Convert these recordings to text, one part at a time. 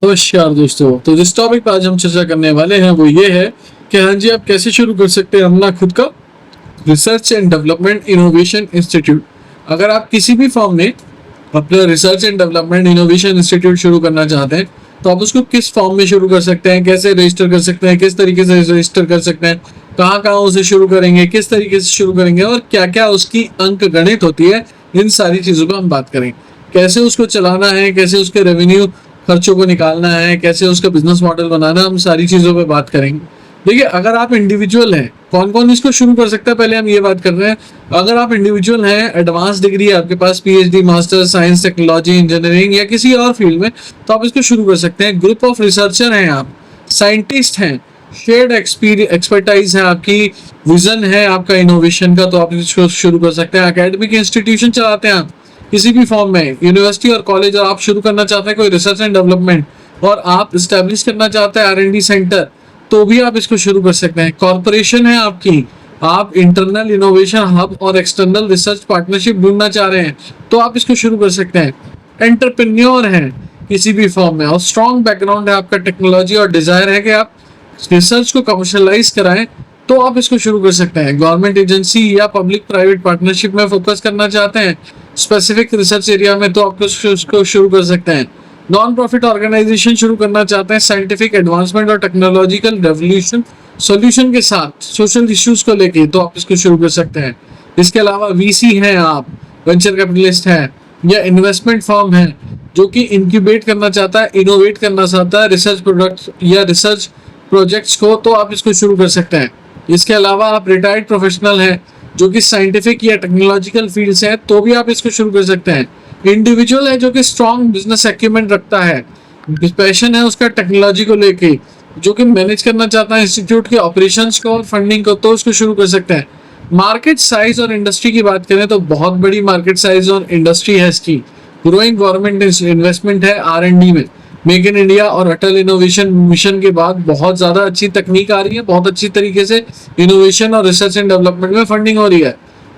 नमस्कार दोस्तों। तो जिस टॉपिक पर आज हम चर्चा करने वाले हैं वो ये है कि हाँ जी, आप कैसे शुरू कर सकते हैं अपना खुद का research and development innovation institute. अगर आप किसी भी फॉर्म में अपना research and development innovation institute शुरू करना चाहते हैं तो आप उसको किस फॉर्म में शुरू कर सकते हैं, कैसे रजिस्टर कर सकते हैं, किस तरीके से रजिस्टर कर सकते हैं, कहाँ कहाँ उसे शुरू करेंगे, किस तरीके से शुरू करेंगे और क्या क्या उसकी अंक गणित होती है, इन सारी चीज़ों पर हम बात करेंगे। कैसे उसको चलाना है, कैसे उसके रेवेन्यू खर्चों को निकालना है, कैसे उसका बिजनेस मॉडल बनाना, हम सारी चीज़ों पे बात करेंगे। देखिए, अगर आप इंडिविजुअल हैं, कौन कौन इसको शुरू कर सकता है, पहले हम ये बात कर रहे हैं। अगर आप इंडिविजुअल हैं, एडवांस डिग्री है आपके पास, PhD, master, science, technology, engineering या किसी और फील्ड में, तो आप इसको शुरू कर सकते हैं। ग्रुप ऑफ रिसर्चर हैं आप, साइंटिस्ट हैं, शेयर्ड एक्सपर्टाइज है आपकी, विजन है आपका इनोवेशन का, तो आप इसको शुरू कर सकते हैं। एकेडमिक इंस्टीट्यूशन चलाते हैं आप किसी भी फॉर्म में, यूनिवर्सिटी और कॉलेज, और आप शुरू करना चाहते हैं कोई रिसर्च एंड डेवलपमेंट और आप स्टैब्लिश करना चाहते हैं R&D सेंटर, तो भी आप इसको शुरू कर सकते हैं। कॉर्पोरेशन है आपकी, आप इंटरनल इनोवेशन हब और एक्सटर्नल रिसर्च पार्टनरशिप ढूंढना चाह रहे हैं तो आप इसको शुरू कर सकते हैं। एंटरप्रेन्योर हैं किसी भी फॉर्म में और स्ट्रॉन्ग बैकग्राउंड है आपका टेक्नोलॉजी और डिजायर है कि आप रिसर्च को कमर्शलाइज कराएं, तो आप इसको शुरू कर सकते हैं। गवर्नमेंट एजेंसी या पब्लिक प्राइवेट पार्टनरशिप में फोकस करना चाहते हैं स्पेसिफिक रिसर्च एरिया में, तो आप उसको शुरू कर सकते हैं। नॉन प्रॉफिट ऑर्गेनाइजेशन शुरू करना चाहते हैं साइंटिफिक एडवांसमेंट और टेक्नोलॉजिकल रेवोल्यूशन सॉल्यूशन के साथ सोशल इश्यूज को लेके, तो आप इसको शुरू कर सकते हैं। इसके अलावा वीसी हैं आप, वेंचर कैपिटलिस्ट हैं या इन्वेस्टमेंट फर्म है जो कि इंक्यूबेट करना चाहता है, इनोवेट करना चाहता है रिसर्च प्रोडक्ट या रिसर्च प्रोजेक्ट्स को, तो आप इसको शुरू कर सकते हैं। इसके अलावा आप रिटायर्ड प्रोफेशनल हैं जो कि साइंटिफिक या टेक्नोलॉजिकल फील्ड से है, तो भी आप इसको शुरू कर सकते हैं। इंडिविजुअल है जो कि स्ट्रॉन्ग बिजनेस एक्यूमेंट रखता है, पैशन है उसका टेक्नोलॉजी को लेके, जो कि मैनेज करना चाहता है इंस्टीट्यूट के ऑपरेशंस को और फंडिंग को, तो उसको शुरू कर सकते हैं। मार्केट साइज और इंडस्ट्री की बात करें तो बहुत बड़ी मार्केट साइज और इंडस्ट्री है इसकी। ग्रोइंग गवर्नमेंट इन्वेस्टमेंट है R&D में। मेक इन इंडिया और अटल इनोवेशन मिशन के बाद बहुत ज्यादा अच्छी तकनीक आ रही है, बहुत अच्छी तरीके से इनोवेशन और रिसर्च एंड डेवलपमेंट में फंडिंग हो रही है।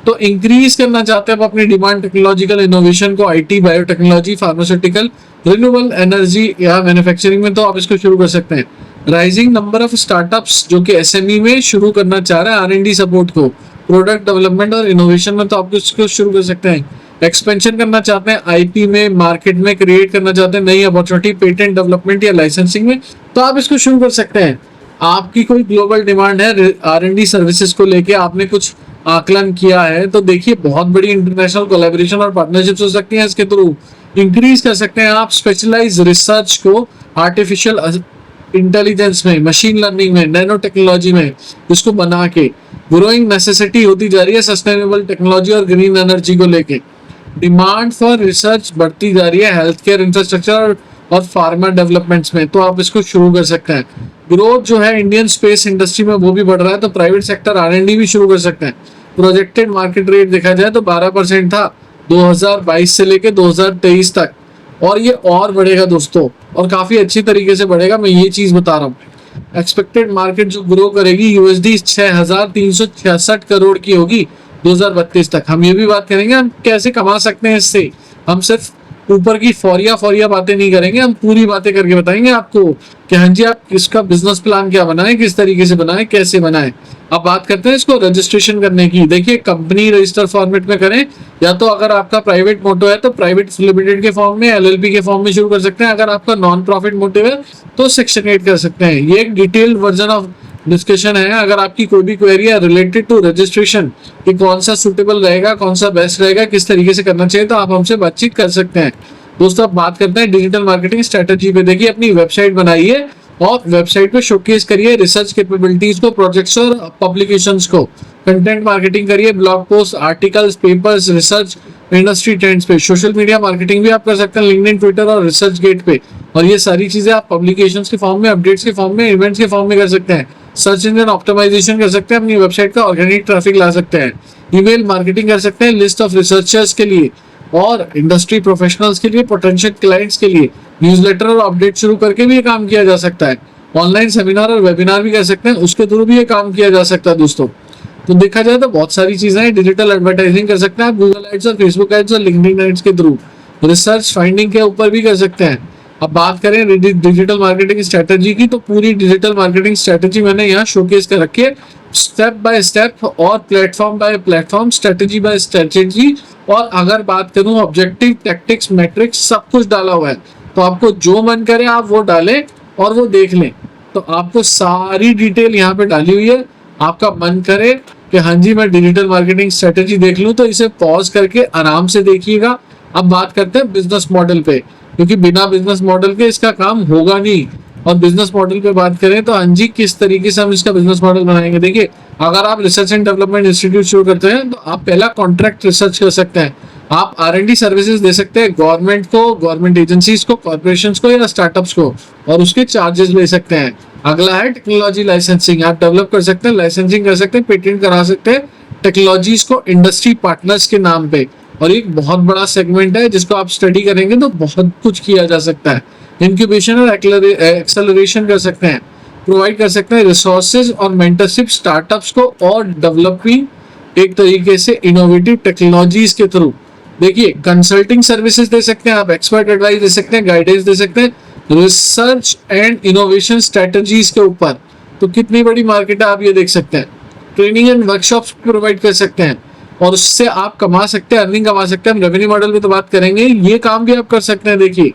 तो इंक्रीज करना चाहते हैं आप अपनी डिमांड टेक्नोलॉजिकल इनोवेशन को, IT, biotechnology, pharmaceutical, renewable energy या मैन्युफैक्चरिंग में, तो आप इसको शुरू कर सकते हैं। राइजिंग नंबर ऑफ स्टार्टअप्स जो कि SME में शुरू करना चाह रहे हैं R&D सपोर्ट को, प्रोडक्ट डेवलपमेंट और इनोवेशन में, तो आप इसको शुरू कर सकते हैं। एक्सपेंशन करना चाहते हैं IP में, मार्केट में क्रिएट करना चाहते हैं नई अपॉर्चुनिटी पेटेंट डेवलपमेंट या लाइसेंसिंग में, तो आप इसको शुरू कर सकते हैं। आपकी कोई ग्लोबल डिमांड है R&D सर्विसेज को लेके, आपने कुछ आकलन किया है, तो देखिए बहुत बड़ी इंटरनेशनल कोलैबोरेशन और पार्टनरशिप्स हो सकती हैं। इसके थ्रू इंक्रीज कर सकते हैं आप स्पेशलाइज रिसर्च को आर्टिफिशियल इंटेलिजेंस में, मशीन लर्निंग में, नैनो टेक्नोलॉजी में, इसको बना के। ग्रोइंग नेसेसिटी होती जा रही है सस्टेनेबल टेक्नोलॉजी और ग्रीन एनर्जी को लेके। डिमांड फॉर रिसर्च बढ़ती जा रही है हेल्थ केयर इंफ्रास्ट्रक्चर और फार्मा डेवलपमेंट्स में, तो आप इसको शुरू कर सकते हैं। ग्रोथ जो है इंडियन स्पेस इंडस्ट्री में वो भी बढ़ रहा है, तो प्राइवेट सेक्टर R&D भी शुरू कर सकते हैं। प्रोजेक्टेड मार्केट रेट देखा जाए तो 12% था 2022 से लेके 2023 तक, और ये और बढ़ेगा दोस्तों, और काफी अच्छी तरीके से बढ़ेगा, मैं ये चीज बता रहा हूँ। एक्सपेक्टेड मार्केट जो ग्रो करेगी USD 6366 करोड़ की होगी 2032 तक। हम ये भी बात करेंगे हम कैसे कमा सकते हैं इससे। हम सिर्फ ऊपर की फौरिया बातें नहीं करेंगे, हम पूरी बातें करके बताएंगे आपको कि हाँ जी, आप इसका बिजनेस प्लान क्या बनाएं, किस तरीके से बनाएं, कैसे बनाएं। अब बात करते हैं इसको रजिस्ट्रेशन करने की। देखिए, कंपनी रजिस्टर फॉर्मेट में करें, या तो अगर आपका प्राइवेट मोटो है तो प्राइवेट लिमिटेड के फॉर्म में, LLP के फॉर्म में शुरू कर सकते हैं। अगर आपका नॉन प्रॉफिट मोटिव है तो Section 8 कर सकते हैं। ये एक डिटेल्ड वर्जन ऑफ डिस्कशन है। अगर आपकी कोई भी क्वेरी है रिलेटेड टू रजिस्ट्रेशन कि कौन सा सुटेबल रहेगा, कौन सा बेस्ट रहेगा, किस तरीके से करना चाहिए, तो आप हमसे बातचीत कर सकते हैं। दोस्तों, अब बात करते हैं डिजिटल मार्केटिंग स्ट्रेटजी पे। देखिए, अपनी वेबसाइट बनाइए और वेबसाइट पे शोकेस करिए रिसर्च कैपेबिलिटीज को, प्रोजेक्ट्स और पब्लिकेशंस को। कंटेंट मार्केटिंग करिए, blog post, articles, papers, research, industry trends पे। सोशल मीडिया मार्केटिंग भी आप कर सकते हैं लिंक्डइन, ट्विटर और रिसर्च गेट पे। और ये सारी चीजें आप पब्लिकेशंस के फॉर्म में, अपडेट्स के फॉर्म में, इवेंट्स के फॉर्म में कर सकते हैं। सर्च इंजन ऑप्टिमाइजेशन कर सकते हैं, अपनी वेबसाइट का ऑर्गेनिक ट्रैफिक ला सकते हैं। ईमेल मार्केटिंग कर सकते हैं लिस्ट ऑफ रिसर्चर्स के लिए और इंडस्ट्री प्रोफेशनल्स के लिए, पोटेंशियल क्लाइंट्स के लिए। न्यूज़लेटर और अपडेट शुरू करके भी ये काम किया जा सकता है। ऑनलाइन सेमिनार और वेबिनार भी कर सकते हैं, उसके थ्रू भी ये काम किया जा सकता है दोस्तों। तो देखा जाए तो बहुत सारी चीजें हैं। डिजिटल एडवर्टाइजिंग कर सकते हैं आप गूगल एड्स और फेसबुक एड्स और लिंक्डइन एड्स के थ्रू। रिसर्च फाइंडिंग के ऊपर भी कर सकते हैं। अब बात करें डिजिटल मार्केटिंग स्ट्रेटजी की, तो पूरी डिजिटल मार्केटिंग स्ट्रेटजी मैंने यहाँ शोकेस कर रखी है, स्टेप बाय स्टेप और platform by platform, strategy by strategy. और अगर बात करूं ऑब्जेक्टिव, टैक्टिक्स, मैट्रिक्स, सब कुछ डाला हुआ है। तो आपको जो मन करे आप वो डालें और वो देख लें। तो आपको सारी डिटेल यहाँ पे डाली हुई है। आपका मन करे कि हाँ जी मैं डिजिटल मार्केटिंग स्ट्रेटजी देख लूं, तो इसे पॉज करके आराम से देखिएगा। अब बात करते हैं बिजनेस मॉडल पे, क्योंकि बिना बिजनेस मॉडल के इसका काम होगा नहीं। और बिजनेस मॉडल पे बात करें तो हाँ जी किस तरीके से हम इसका बिजनेस मॉडल बनाएंगे। देखिए, अगर आप रिसर्च एंड डेवलपमेंट इंस्टीट्यूट शुरू करते हैं तो आप पहला कॉन्ट्रैक्ट रिसर्च कर सकते हैं। आप R&D सर्विसेज दे सकते हैं गवर्नमेंट को, गवर्नमेंट एजेंसीज को, कॉर्पोरेशंस को या स्टार्टअप्स को, और उसके चार्जेस ले सकते हैं। अगला है टेक्नोलॉजी लाइसेंसिंग। आप डेवलप कर सकते हैं, लाइसेंसिंग कर सकते हैं, पेटेंट करा सकते हैं टेक्नोलॉजीज को इंडस्ट्री पार्टनर्स के नाम पे। और एक बहुत बड़ा सेगमेंट है जिसको आप स्टडी करेंगे तो बहुत कुछ किया जा सकता है। इंक्यूबेशन और एक्सेलरेशन कर सकते हैं, प्रोवाइड कर सकते हैं रिसोर्सेज और मेंटरशिप स्टार्टअप्स को, और डेवलपिंग एक तरीके से इनोवेटिव टेक्नोलॉजीज के थ्रू। देखिए, कंसल्टिंग सर्विसेज दे सकते हैं आप, एक्सपर्ट एडवाइस दे सकते हैं, गाइडेंस दे सकते हैं रिसर्च एंड इनोवेशन स्ट्रेटजीज के ऊपर। तो कितनी बड़ी मार्केट है आप ये देख सकते हैं। ट्रेनिंग एंड वर्कशॉप्स प्रोवाइड कर सकते हैं और उससे आप कमा सकते हैं, अर्निंग कमा सकते हैं। हम रेवेन्यू मॉडल पे तो बात करेंगे, ये काम भी आप कर सकते हैं। देखिए,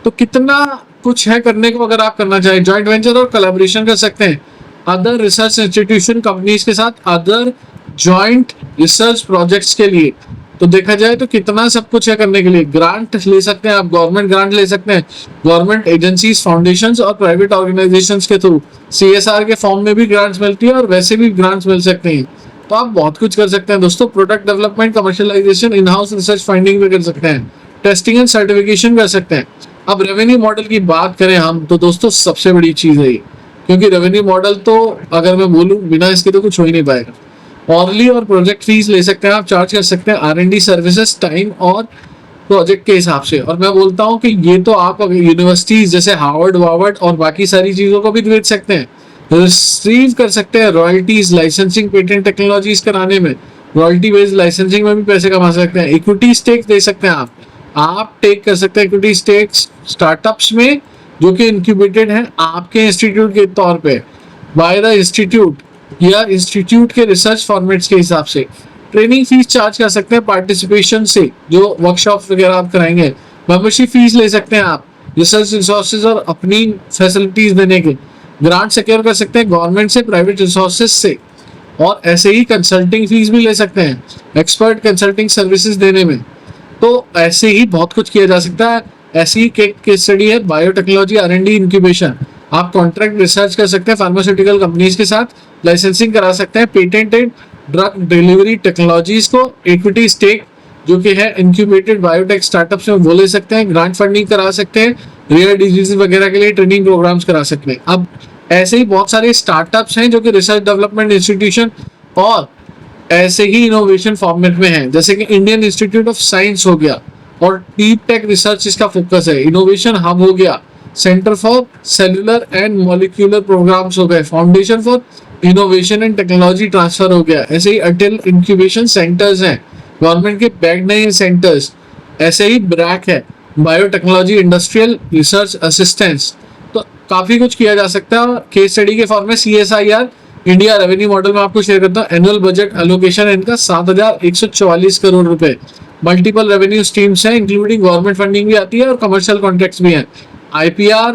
तो कितना कुछ है करने को अगर आप करना चाहें। जॉइंट वेंचर और कोलैबोरेशन कर सकते हैं अदर रिसर्च इंस्टीट्यूशन कंपनीज के साथ, अदर जॉइंट रिसर्च प्रोजेक्ट्स के लिए। तो देखा जाए तो कितना सब कुछ है करने के लिए। ग्रांट ले सकते हैं आप, गवर्नमेंट ग्रांट ले सकते हैं, गवर्नमेंट एजेंसीज, फाउंडेशंस और प्राइवेट ऑर्गेनाइजेशंस के थ्रू। CSR के फॉर्म में भी ग्रांट्स मिलती है और वैसे भी ग्रांट्स मिल सकते हैं। तो आप बहुत कुछ कर सकते हैं दोस्तों। Product development, commercialisation, in house research funding भी कर सकते हैं, टेस्टिंग एंड सर्टिफिकेशन कर सकते हैं। अब रेवेन्यू मॉडल की बात करें हम तो दोस्तों सबसे बड़ी चीज है ये, क्योंकि रेवेन्यू मॉडल तो अगर मैं बोलूं बिना इसके तो कुछ हो ही नहीं पाएगा। ऑर्ली और प्रोजेक्ट फीस ले सकते हैं आप, चार्ज कर सकते हैं R&D सर्विसेज टाइम और प्रोजेक्ट के हिसाब से। और मैं बोलता हूँ कि ये तो आप यूनिवर्सिटीज जैसे हार्वर्ड और बाकी सारी चीजों को भी बेच सकते हैं, रिसीव कर सकते हैं रॉयल्टीज, लाइसेंसिंग, पेटेंट टेक्नोलॉजीज कराने में, रॉयल्टी बेस्ड लाइसेंसिंग में भी पैसे कमा सकते हैं। इक्विटी स्टेक दे सकते हैं आप टेक कर सकते हैं इक्विटी स्टेक्स स्टार्टअप्स में जो कि इंक्यूबेटेड है आपके इंस्टीट्यूट के तौर पे बाय द इंस्टीट्यूट या इंस्टीट्यूट के रिसर्च फॉर्मेट्स के हिसाब से। ट्रेनिंग फीस चार्ज कर सकते हैं पार्टिसिपेशन से, जो वर्कशॉप वगैरह आप कराएंगे। मेंबरशिप फीस ले सकते हैं आप, रिसर्च रिसोर्सेज और अपनी फैसिलिटीज देने के। ग्रांट सिक्योर कर सकते हैं गवर्नमेंट से, प्राइवेट रिसोर्सेज से। और ऐसे ही कंसल्टिंग फीस भी ले सकते हैं एक्सपर्ट कंसल्टिंग सर्विसेज देने में। तो ऐसे ही बहुत कुछ किया जा सकता है। ऐसी ही केस स्टडी है बायोटेक्नोलॉजी R&D इंक्यूबेशन। आप कॉन्ट्रैक्ट रिसर्च कर सकते हैं फार्मास्यूटिकल कंपनीज के साथ, लाइसेंसिंग करा सकते हैं पेटेंटेड ड्रग डिलीवरी टेक्नोलॉजीज को, इक्विटी स्टेक जो कि है इंक्यूबेटेड बायोटेक स्टार्टअप्स में वो ले सकते हैं, ग्रांट फंडिंग करा सकते हैं, रेयर डिजीज वगैरह के लिए ट्रेनिंग प्रोग्राम्स करा सकते हैं। अब ऐसे ही बहुत सारे स्टार्टअप्स हैं जो कि रिसर्च डेवलपमेंट इंस्टीट्यूशन और ऐसे ही इनोवेशन फॉर्मेट में है, जैसे कि इंडियन इंस्टीट्यूट ऑफ साइंस हो गया और डीप टेक रिसर्च इसका फोकस है, इनोवेशन हब हो गया, centre for cellular and molecular programmes हो गए, foundation for innovation and technology transfer हो गया। ऐसे ही अटल इंक्यूबेशन सेंटर्स हैं, गवर्नमेंट के बैक्ड नहीं सेंटर्स। ऐसे ही ब्रैक है, बायोटेक्नोलॉजी इंडस्ट्रियल रिसर्च असिस्टेंस। तो काफी कुछ किया जा सकता है। केस स्टडी के फॉर्म में CSIR इंडिया रेवेन्यू मॉडल में आपको शेयर करता हूँ। एनुअल बजट एलोकेशन इनका 7,144 करोड़ रुपए। मल्टीपल रेवेन्यू स्ट्रीम्स हैं, इंक्लूडिंग गवर्नमेंट फंडिंग भी आती है और कमर्शियल कॉन्ट्रैक्ट्स भी हैं। IPR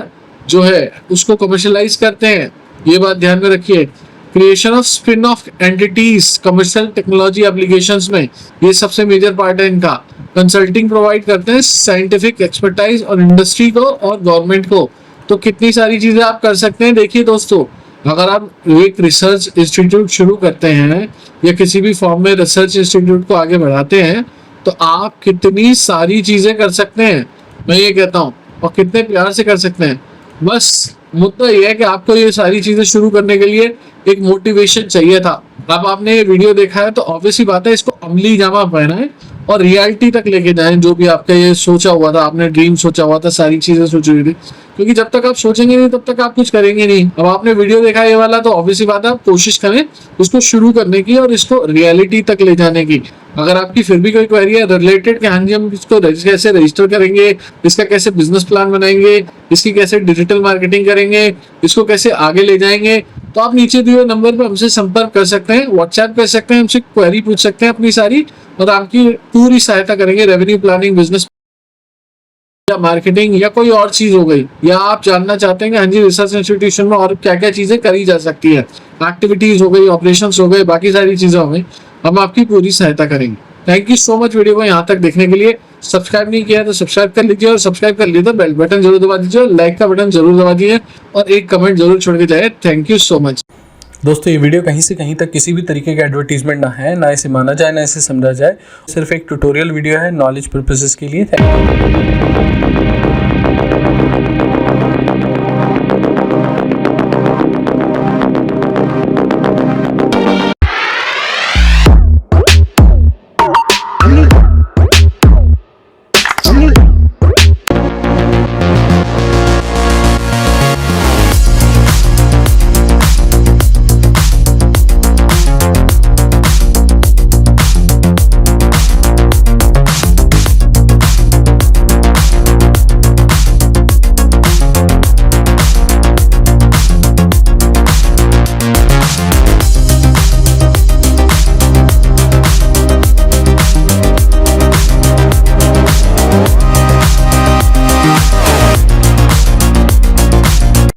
जो है उसको कमर्शियलाइज करते हैं, ये बात ध्यान में रखिए। Creation off spin off entities commercial technology applications में, ये सबसे मेजर पार्ट है इनका। कंसल्टिंग प्रोवाइड करते हैं साइंटिफिक एक्सपर्टाइज और इंडस्ट्री को और गवर्नमेंट को। तो कितनी सारी चीजें आप कर सकते हैं। देखिए दोस्तों, अगर आप एक रिसर्च इंस्टीट्यूट शुरू करते हैं या किसी भी फॉर्म में रिसर्च इंस्टीट्यूट को आगे बढ़ाते हैं तो आप कितनी सारी चीजें कर सकते हैं, मैं ये कहता हूँ, और कितने प्यार से कर सकते हैं। बस मुद्दा ये है कि आपको ये सारी चीजें शुरू करने के लिए एक मोटिवेशन चाहिए था। अब आपने ये वीडियो देखा है तो ऑब्वियसली बात है इसको अमली जामा पहना है और रियलिटी तक लेके जाएं। जो भी आपका ये सोचा हुआ था, आपने ड्रीम सोचा हुआ था, सारी चीजें सोची हुई थी, क्योंकि जब तक आप सोचेंगे नहीं तब तक आप कुछ करेंगे नहीं। अब आपने वीडियो देखा ये वाला, तो ऑब्वियसली बात है आप कोशिश करें इसको शुरू करने की और इसको रियलिटी तक ले जाने की। अगर आपकी फिर भी कोई क्वेरी है रिलेटेड कि हाँ जी हम इसको कैसे रजिस्टर करेंगे, इसका कैसे बिजनेस प्लान बनाएंगे, इसकी कैसे डिजिटल मार्केटिंग करेंगे, इसको कैसे आगे ले जाएंगे, तो आप नीचे दिए हुए नंबर पर हमसे संपर्क कर सकते हैं, व्हाट्सएप कर सकते हैं, हमसे क्वेरी पूछ सकते हैं अपनी सारी, और आपकी पूरी सहायता करेंगे। रेवेन्यू प्लानिंग, बिजनेस या मार्केटिंग या कोई और चीज हो गई, या आप जानना चाहते हैं कि हाँ जी रिसर्च इंस्टीट्यूशन में और क्या क्या चीजें करी जा सकती है, एक्टिविटीज हो गई, ऑपरेशंस हो गए, बाकी सारी चीजें हो गई, हम आपकी पूरी सहायता करेंगे। Thank you so much video को यहाँ तक देखने के लिए। सब्सक्राइब नहीं किया तो सब्सक्राइब कर लीजिए, और सब्सक्राइब कर लीजिए तो बेल बटन जरूर दबा दीजिए, और लाइक का बटन जरूर दबा दीजिए, और एक कमेंट जरूर छोड़ के जाए। Thank you so much. दोस्तों, ये वीडियो कहीं से कहीं तक किसी भी तरीके का एडवर्टीजमेंट ना है, ना इसे माना जाए, ना इसे समझा जाए। सिर्फ एक ट्यूटोरियल वीडियो है नॉलेज पर्पसेस के लिए। Thank you.